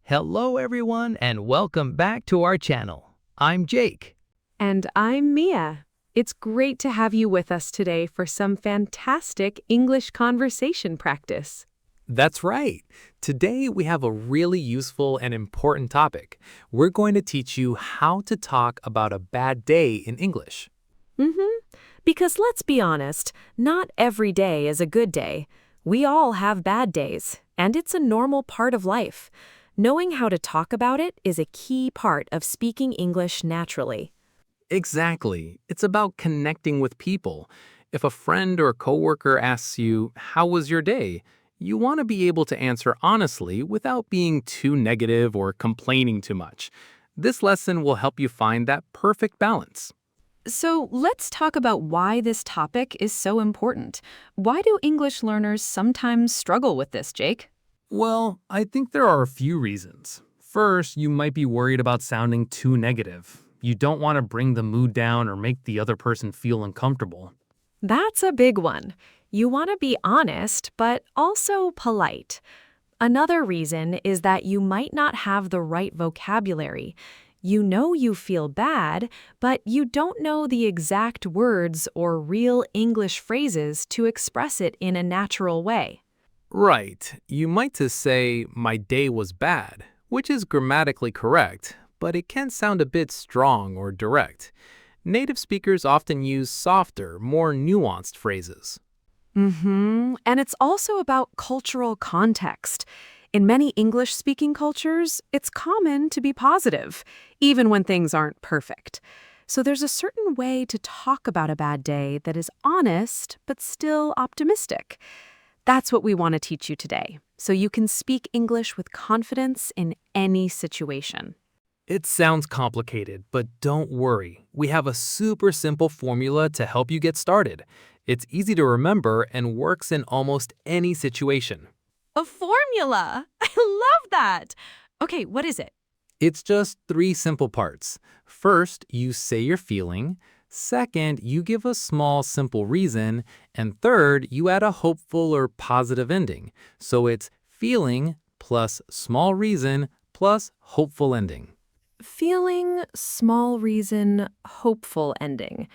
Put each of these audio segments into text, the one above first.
Hello everyone and welcome back to our channel. I'm Jake. And I'm Mia. It's great to have you with us today for some fantastic English conversation practice. That's right. Today we have a really useful and important topic. We're going to teach you how to talk about a bad day in English. Because let's be honest, not every day is a good day. We all have bad days, and it's a normal part of life. Knowing how to talk about it is a key part of speaking English naturally. Exactly. It's about connecting with people. If a friend or coworker asks you, "How was your day?" you want to be able to answer honestly without being too negative or complaining too much. This lesson will help you find that perfect balance. So let's talk about why this topic is so important. Why do English learners sometimes struggle with this, Jake? Well, I think there are a few reasons. First, you might be worried about sounding too negative. You don't want to bring the mood down or make the other person feel uncomfortable. That's a big one. You want to be honest, but also polite. Another reason is that you might not have the right vocabulary. You know you feel bad, but you don't know the exact words or real English phrases to express it in a natural way. Right. You might just say, "My day was bad," which is grammatically correct, but it can sound a bit strong or direct. Native speakers often use softer, more nuanced phrases. And it's also about cultural context. In many English-speaking cultures, it's common to be positive, even when things aren't perfect. So there's a certain way to talk about a bad day that is honest, but still optimistic. That's what we want to teach you today, so you can speak English with confidence in any situation. It sounds complicated, but don't worry. We have a super simple formula to help you get started. It's easy to remember and works in almost any situation. A formula! I love that! Okay, what is it? It's just 3 simple parts. First, you say your feeling. Second, you give a small, simple reason. And third, you add a hopeful or positive ending. So it's feeling plus small reason plus hopeful ending. Feeling, small reason, hopeful ending.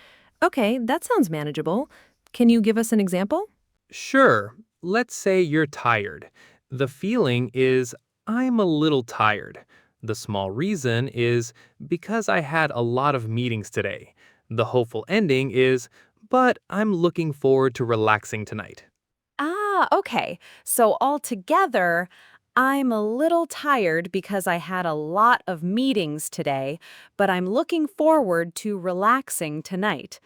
Okay, that sounds manageable. Can you give us an example? Sure, let's say you're tired. The feeling is, "I'm a little tired." The small reason is, "Because I had a lot of meetings today." The hopeful ending is, "But I'm looking forward to relaxing tonight." Okay. So altogether, I'm a little tired because I had a lot of meetings today, but I'm looking forward to relaxing tonight.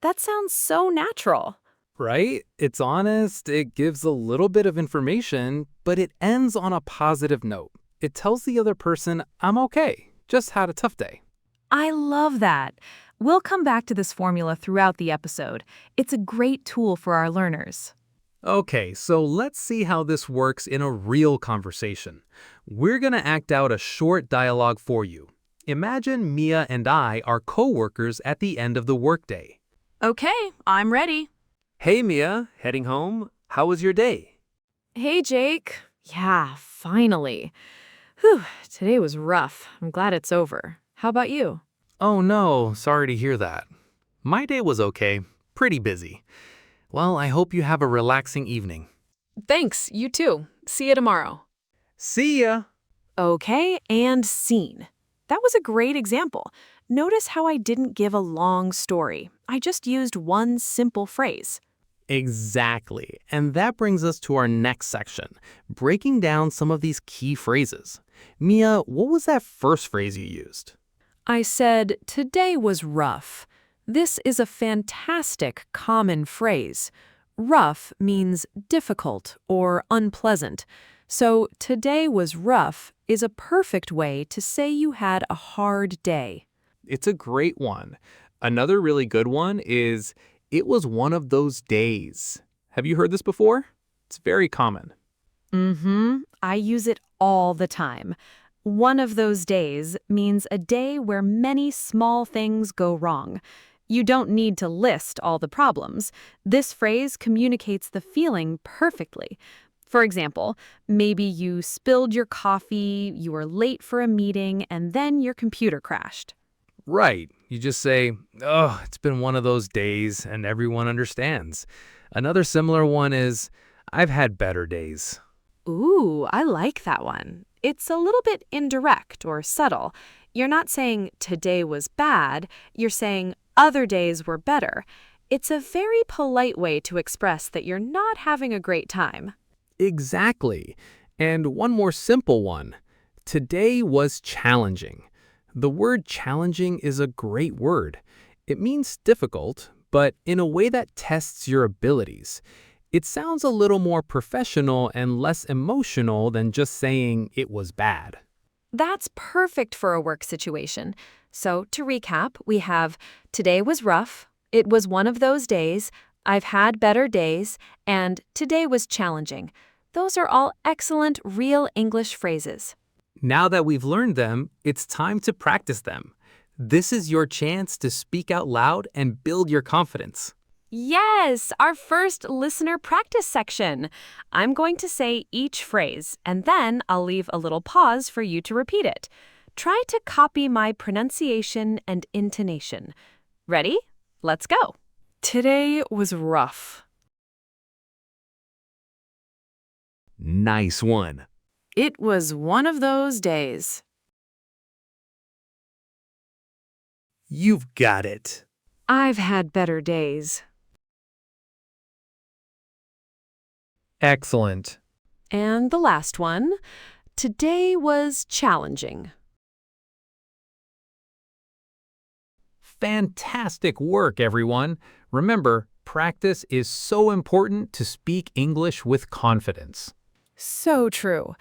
That sounds so natural. Right? It's honest, it gives a little bit of information, but it ends on a positive note. It tells the other person, "I'm okay, just had a tough day." I love that. We'll come back to this formula throughout the episode. It's a great tool for our learners. Okay, so let's see how this works in a real conversation. We're going to act out a short dialogue for you. Imagine Mia and I are coworkers at the end of the workday. Okay, I'm ready. "Hey Mia, heading home? How was your day?" Hey, Jake. Yeah, finally. Whew, today was rough. I'm glad it's over. How about you? "Oh no, sorry to hear that. My day was okay, pretty busy. Well, I hope you have a relaxing evening." Thanks, you too. See you tomorrow. See ya! Okay, and scene. That was a great example. Notice how I didn't give a long story. I just used one simple phrase. Exactly. And that brings us to our next section, breaking down some of these key phrases. Mia, what was that first phrase you used? I said, today was rough. This is a fantastic common phrase. Rough means difficult or unpleasant. So today was rough is a perfect way to say you had a hard day. It's a great one. Another really good one is, "It was one of those days." Have you heard this before? It's very common. I use it all the time. One of those days means a day where many small things go wrong. You don't need to list all the problems. This phrase communicates the feeling perfectly. For example, maybe you spilled your coffee, you were late for a meeting, and then your computer crashed. Right. You just say, oh, it's been one of those days, and everyone understands. Another similar one is, I've had better days. Ooh, I like that one. It's a little bit indirect or subtle. You're not saying today was bad, you're saying other days were better. It's a very polite way to express that you're not having a great time. Exactly. And one more simple one. Today was challenging. The word challenging is a great word. It means difficult, but in a way that tests your abilities. It sounds a little more professional and less emotional than just saying it was bad. That's perfect for a work situation. So, to recap, we have today was rough, it was one of those days, I've had better days, and today was challenging. Those are all excellent real English phrases. Now that we've learned them, it's time to practice them. This is your chance to speak out loud and build your confidence. Yes, our first listener practice section. I'm going to say each phrase, and then I'll leave a little pause for you to repeat it. Try to copy my pronunciation and intonation. Ready? Let's go. Today was rough. Nice one. It was one of those days. You've got it. I've had better days. Excellent. And the last one, today was challenging. Fantastic work, everyone. Remember, practice is so important to speak English with confidence. So true.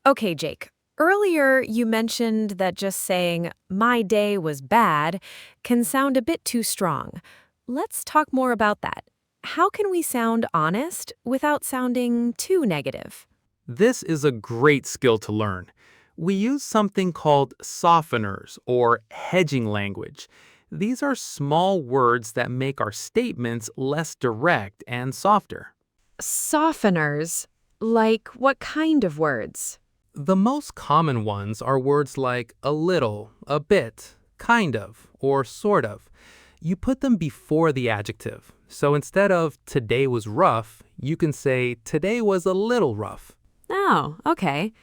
Okay, Jake. Earlier, you mentioned that just saying, my day was bad, can sound a bit too strong. Let's talk more about that. How can we sound honest without sounding too negative? This is a great skill to learn. We use something called softeners or hedging language. These are small words that make our statements less direct and softer. Softeners? Like what kind of words? The most common ones are words like a little, a bit, kind of, or sort of. You put them before the adjective. So instead of today was rough, you can say today was a little rough. Oh, okay.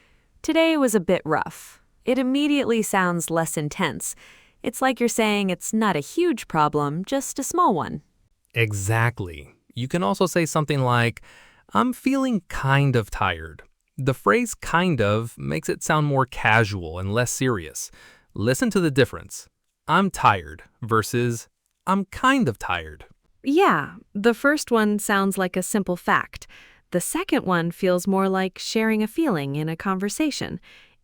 Today was a bit rough. It immediately sounds less intense. It's like you're saying it's not a huge problem, just a small one. Exactly. You can also say something like, I'm feeling kind of tired. The phrase kind of makes it sound more casual and less serious. Listen to the difference. I'm tired versus I'm kind of tired. Yeah, the first one sounds like a simple fact. The second one feels more like sharing a feeling in a conversation.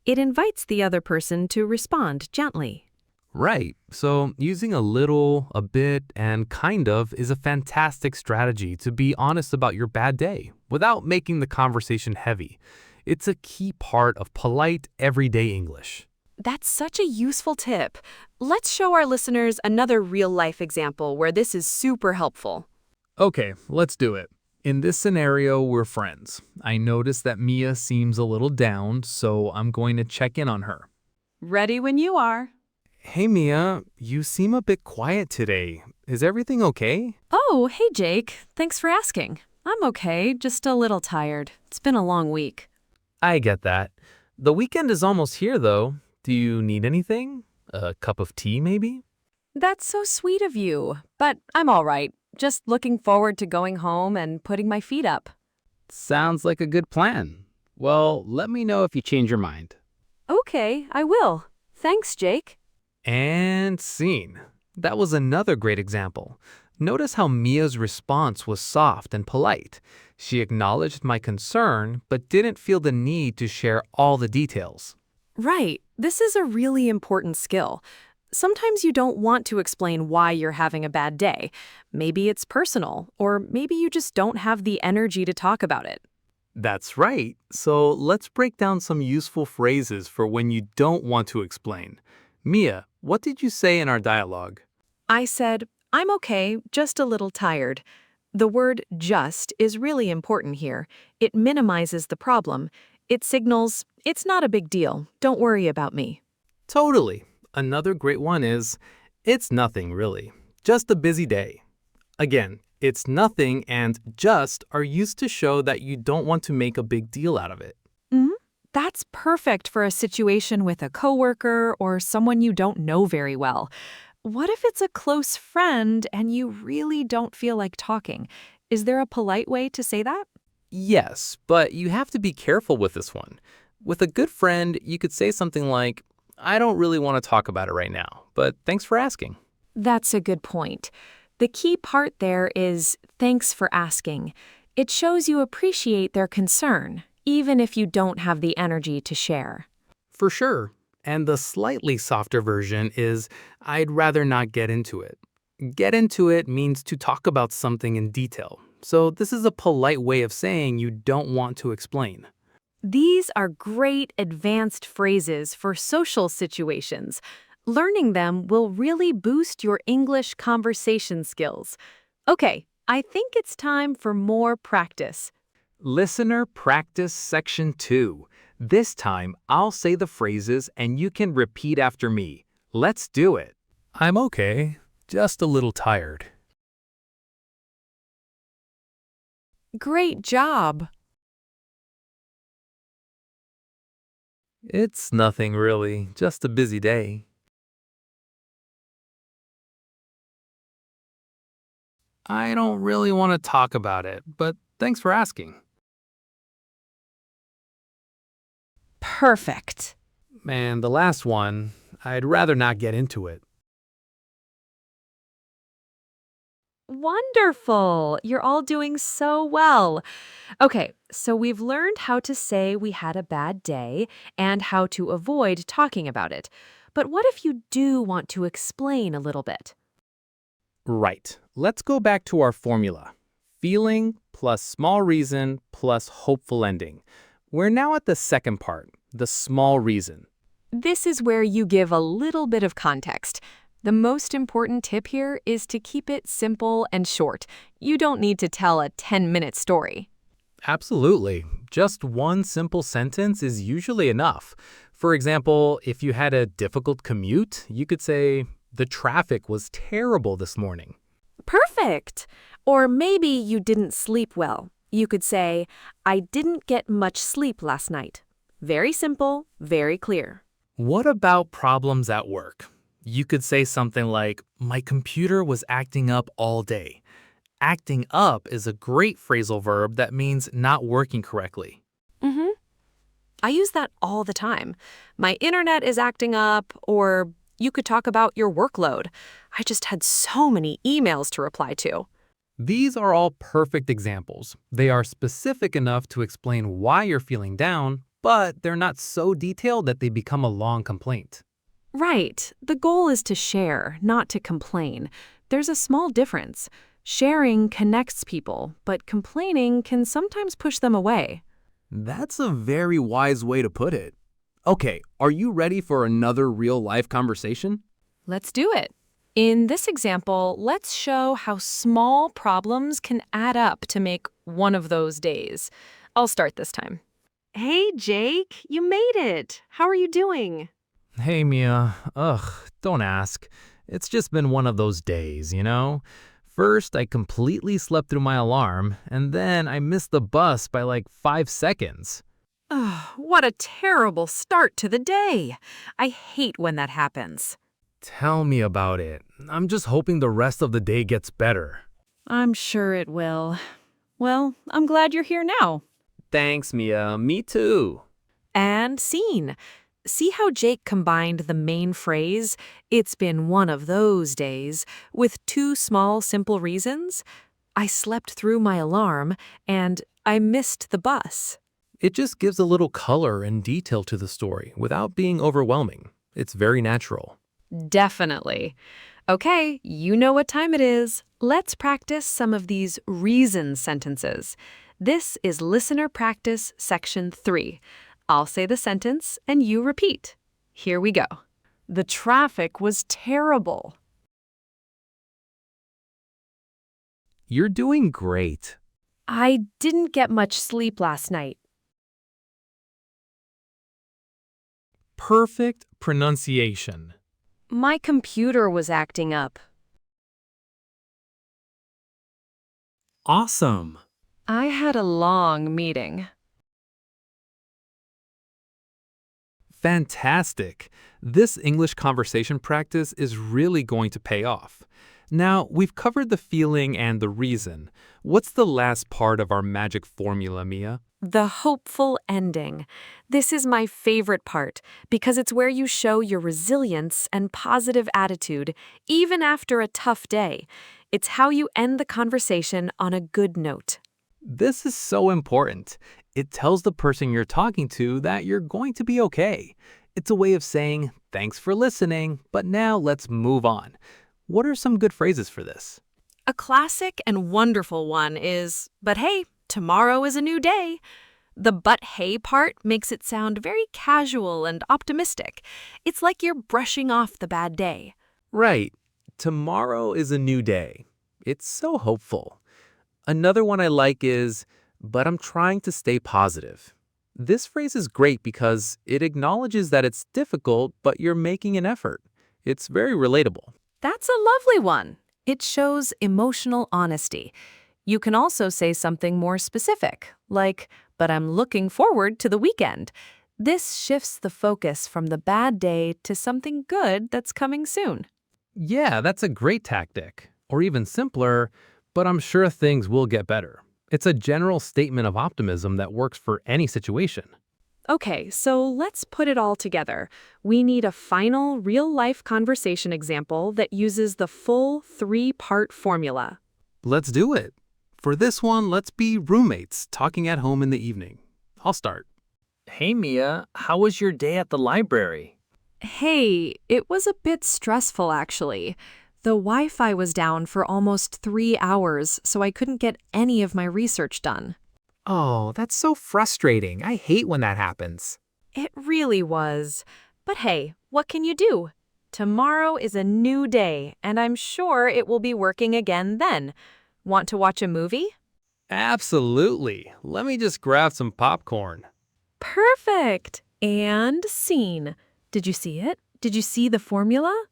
It invites the other person to respond gently. Right. So using a little, a bit, and kind of is a fantastic strategy to be honest about your bad day without making the conversation heavy. It's a key part of polite, everyday English. That's such a useful tip. Let's show our listeners another real-life example where this is super helpful. Okay, let's do it. In this scenario, we're friends. I notice that Mia seems a little down, so I'm going to check in on her. Ready when you are. Hey Mia, you seem a bit quiet today. Is everything okay? Oh, hey Jake. Thanks for asking. I'm okay, just a little tired. It's been a long week. I get that. The weekend is almost here though. Do you need anything? A cup of tea maybe? That's so sweet of you, but I'm all right. Just looking forward to going home and putting my feet up. Sounds like a good plan. Well, let me know if you change your mind. Okay, I will. Thanks, Jake. And scene. That was another great example. Notice how Mia's response was soft and polite. She acknowledged my concern, but didn't feel the need to share all the details. Right. This is a really important skill. Sometimes you don't want to explain why you're having a bad day. Maybe it's personal, or maybe you just don't have the energy to talk about it. That's right. So let's break down some useful phrases for when you don't want to explain. Mia, what did you say in our dialogue? I said, I'm okay, just a little tired. The word just is really important here. It minimizes the problem. It signals, it's not a big deal. Don't worry about me. Totally. Another great one is, it's nothing really, just a busy day. Again, it's nothing and just are used to show that you don't want to make a big deal out of it. Mhm. That's perfect for a situation with a coworker or someone you don't know very well. What if it's a close friend and you really don't feel like talking? Is there a polite way to say that? Yes, but you have to be careful with this one. With a good friend, you could say something like, I don't really want to talk about it right now, but thanks for asking. That's a good point. The key part there is thanks for asking. It shows you appreciate their concern, even if you don't have the energy to share. For sure. And the slightly softer version is, I'd rather not get into it. Get into it means to talk about something in detail. So this is a polite way of saying you don't want to explain. These are great advanced phrases for social situations. Learning them will really boost your English conversation skills. Okay, I think it's time for more practice. Listener practice section 2. This time, I'll say the phrases and you can repeat after me. Let's do it. I'm okay, just a little tired. Great job. It's nothing really, just a busy day. I don't really want to talk about it, but thanks for asking. Perfect. And the last one, I'd rather not get into it. Wonderful. You're all doing so well. Okay, so we've learned how to say we had a bad day and how to avoid talking about it. But what if you do want to explain a little bit? Right. Let's go back to our formula. Feeling plus small reason plus hopeful ending. We're now at the second part, the small reason. This is where you give a little bit of context. The most important tip here is to keep it simple and short. You don't need to tell a 10-minute story. Absolutely. Just one simple sentence is usually enough. For example, if you had a difficult commute, you could say, the traffic was terrible this morning. Perfect. Or maybe you didn't sleep well. You could say, I didn't get much sleep last night. Very simple, very clear. What about problems at work? You could say something like, my computer was acting up all day. Acting up is a great phrasal verb that means not working correctly. Mm-hmm. I use that all the time. My internet is acting up, or you could talk about your workload. I just had so many emails to reply to. These are all perfect examples. They are specific enough to explain why you're feeling down, but they're not so detailed that they become a long complaint. Right. The goal is to share, not to complain. There's a small difference. Sharing connects people, but complaining can sometimes push them away. That's a very wise way to put it. Okay, are you ready for another real-life conversation? Let's do it. In this example, let's show how small problems can add up to make one of those days. I'll start this time. Hey, Jake, you made it. How are you doing? Hey, Mia. Ugh, don't ask. It's just been one of those days, you know? First, I completely slept through my alarm, and then I missed the bus by like 5 seconds. Oh, what a terrible start to the day. I hate when that happens. Tell me about it. I'm just hoping the rest of the day gets better. I'm sure it will. Well, I'm glad you're here now. Thanks, Mia. Me too. And scene. See how Jake combined the main phrase, it's been one of those days, with two small, simple reasons? I slept through my alarm, and I missed the bus. It just gives a little color and detail to the story without being overwhelming. It's very natural. Definitely. Okay, you know what time it is. Let's practice some of these reason sentences. This is Listener Practice Section 3. I'll say the sentence and you repeat. Here we go. The traffic was terrible. You're doing great. I didn't get much sleep last night. Perfect pronunciation. My computer was acting up. Awesome. I had a long meeting. Fantastic. This English conversation practice is really going to pay off. Now, we've covered the feeling and the reason. What's the last part of our magic formula, Mia? The hopeful ending. This is my favorite part because it's where you show your resilience and positive attitude even after a tough day. It's how you end the conversation on a good note. This is so important. It tells the person you're talking to that you're going to be okay. It's a way of saying, thanks for listening, but now let's move on. What are some good phrases for this? A classic and wonderful one is, but hey, tomorrow is a new day. The but hey part makes it sound very casual and optimistic. It's like you're brushing off the bad day. Right. Tomorrow is a new day. It's so hopeful. Another one I like is, but I'm trying to stay positive. This phrase is great because it acknowledges that it's difficult, but you're making an effort. It's very relatable. That's a lovely one. It shows emotional honesty. You can also say something more specific, like, but I'm looking forward to the weekend. This shifts the focus from the bad day to something good that's coming soon. Yeah, that's a great tactic. Or even simpler, but I'm sure things will get better. It's a general statement of optimism that works for any situation. Okay, so let's put it all together. We need a final, real-life conversation example that uses the full 3-part formula. Let's do it. For this one, let's be roommates talking at home in the evening. I'll start. Hey, Mia, how was your day at the library? Hey, it was a bit stressful, actually. The Wi-Fi was down for almost 3 hours, so I couldn't get any of my research done. Oh, that's so frustrating. I hate when that happens. It really was. But hey, what can you do? Tomorrow is a new day, and I'm sure it will be working again then. Want to watch a movie? Absolutely. Let me just grab some popcorn. Perfect! And scene. Did you see it? Did you see the formula?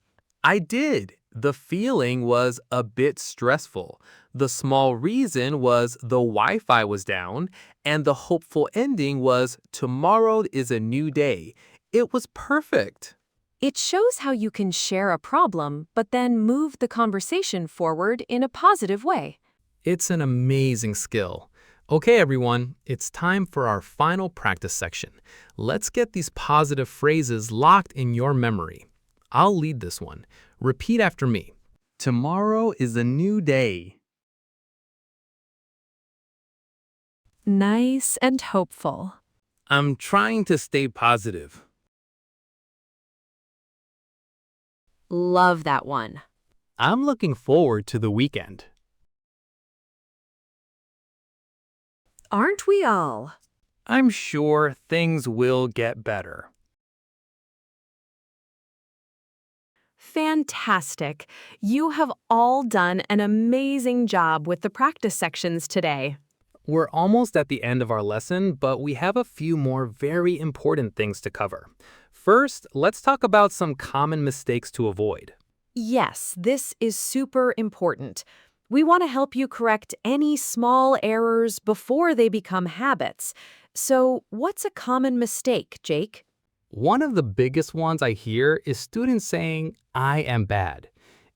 I did. The feeling was a bit stressful. The small reason was the Wi-Fi was down, and the hopeful ending was tomorrow is a new day. It was perfect. It shows how you can share a problem, but then move the conversation forward in a positive way. It's an amazing skill. Okay, everyone, it's time for our final practice section. Let's get these positive phrases locked in your memory. I'll lead this one. Repeat after me. Tomorrow is a new day. Nice and hopeful. I'm trying to stay positive. Love that one. I'm looking forward to the weekend. Aren't we all? I'm sure things will get better. Fantastic. You have all done an amazing job with the practice sections today. We're almost at the end of our lesson, but we have a few more very important things to cover. First, let's talk about some common mistakes to avoid. Yes, this is super important. We want to help you correct any small errors before they become habits. So, what's a common mistake, Jake? One of the biggest ones I hear is students saying, I am bad.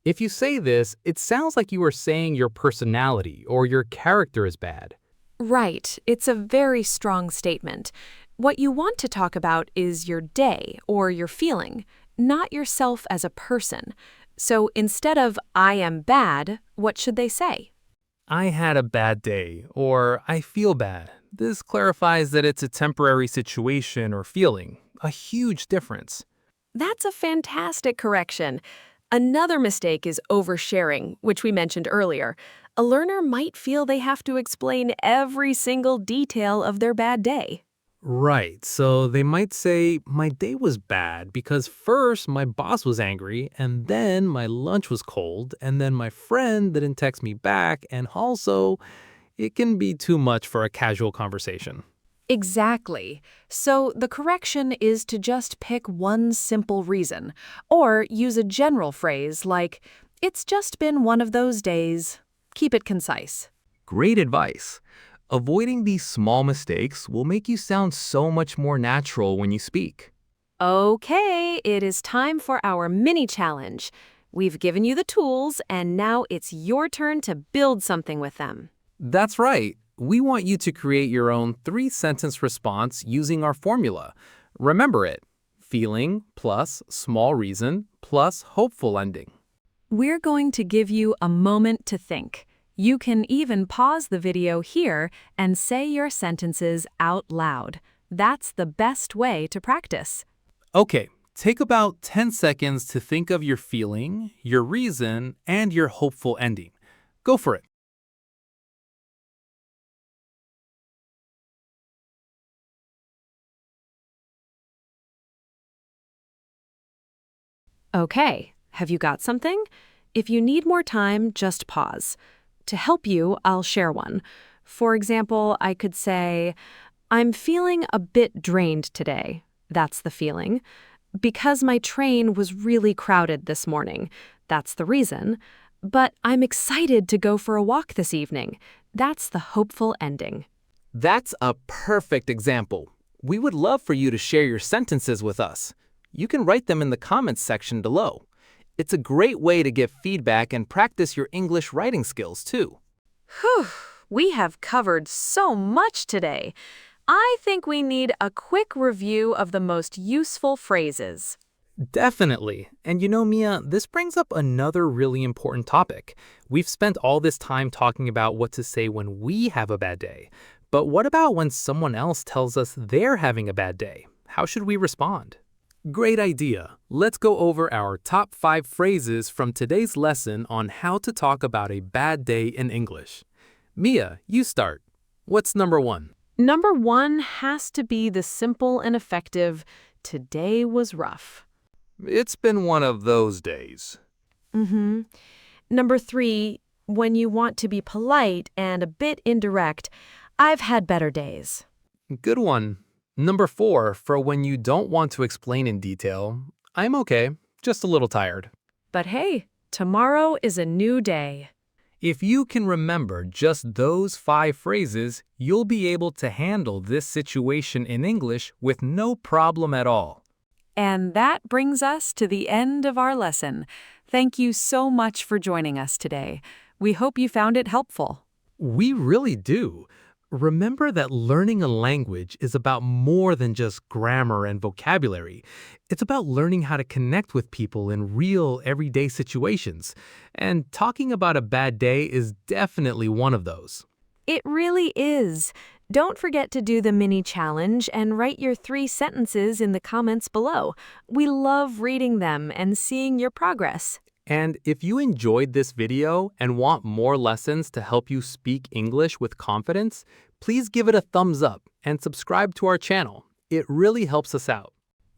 If you say this, it sounds like you are saying your personality or your character is bad. Right, it's a very strong statement. What you want to talk about is your day or your feeling, not yourself as a person. So instead of I am bad, what should they say? I had a bad day, or I feel bad. This clarifies that it's a temporary situation or feeling, a huge difference. That's a fantastic correction. Another mistake is oversharing, which we mentioned earlier. A learner might feel they have to explain every single detail of their bad day. Right. So they might say, my day was bad because first my boss was angry, and then my lunch was cold, and then my friend didn't text me back, and also it can be too much for a casual conversation. Exactly. So the correction is to just pick one simple reason, or use a general phrase like, it's just been one of those days. Keep it concise. Great advice. Avoiding these small mistakes will make you sound so much more natural when you speak. Okay, it is time for our mini challenge. We've given you the tools, and now it's your turn to build something with them. That's right. We want you to create your own 3-sentence response using our formula. Remember it. Feeling plus small reason plus hopeful ending. We're going to give you a moment to think. You can even pause the video here and say your sentences out loud. That's the best way to practice. Okay, take about 10 seconds to think of your feeling, your reason, and your hopeful ending. Go for it. Okay, have you got something? If you need more time, just pause. To help you, I'll share one. For example, I could say, I'm feeling a bit drained today. That's the feeling. Because my train was really crowded this morning. That's the reason. But I'm excited to go for a walk this evening. That's the hopeful ending. That's a perfect example. We would love for you to share your sentences with us. You can write them in the comments section below. It's a great way to give feedback and practice your English writing skills, too. Whew, we have covered so much today. I think we need a quick review of the most useful phrases. Definitely. And you know, Mia, this brings up another really important topic. We've spent all this time talking about what to say when we have a bad day. But what about when someone else tells us they're having a bad day? How should we respond? Great idea. Let's go over our top 5 phrases from today's lesson on how to talk about a bad day in English. Mia, you start. What's number 1? Number 1 has to be the simple and effective, today was rough. It's been one of those days. Number 3, when you want to be polite and a bit indirect, I've had better days. Good one. Number 4, for when you don't want to explain in detail, I'm okay, just a little tired. But hey, tomorrow is a new day. If you can remember just those 5 phrases, you'll be able to handle this situation in English with no problem at all. And that brings us to the end of our lesson. Thank you so much for joining us today. We hope you found it helpful. We really do. Remember that learning a language is about more than just grammar and vocabulary. It's about learning how to connect with people in real, everyday situations. And talking about a bad day is definitely one of those. It really is. Don't forget to do the mini challenge and write your 3 sentences in the comments below. We love reading them and seeing your progress. And if you enjoyed this video and want more lessons to help you speak English with confidence, please give it a thumbs up and subscribe to our channel. It really helps us out.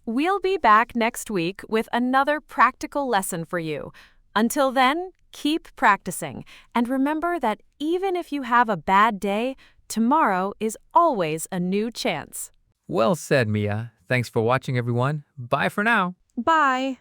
We'll be back next week with another practical lesson for you. Until then, keep practicing. And remember that even if you have a bad day, tomorrow is always a new chance. Well said, Mia. Thanks for watching, everyone. Bye for now. Bye.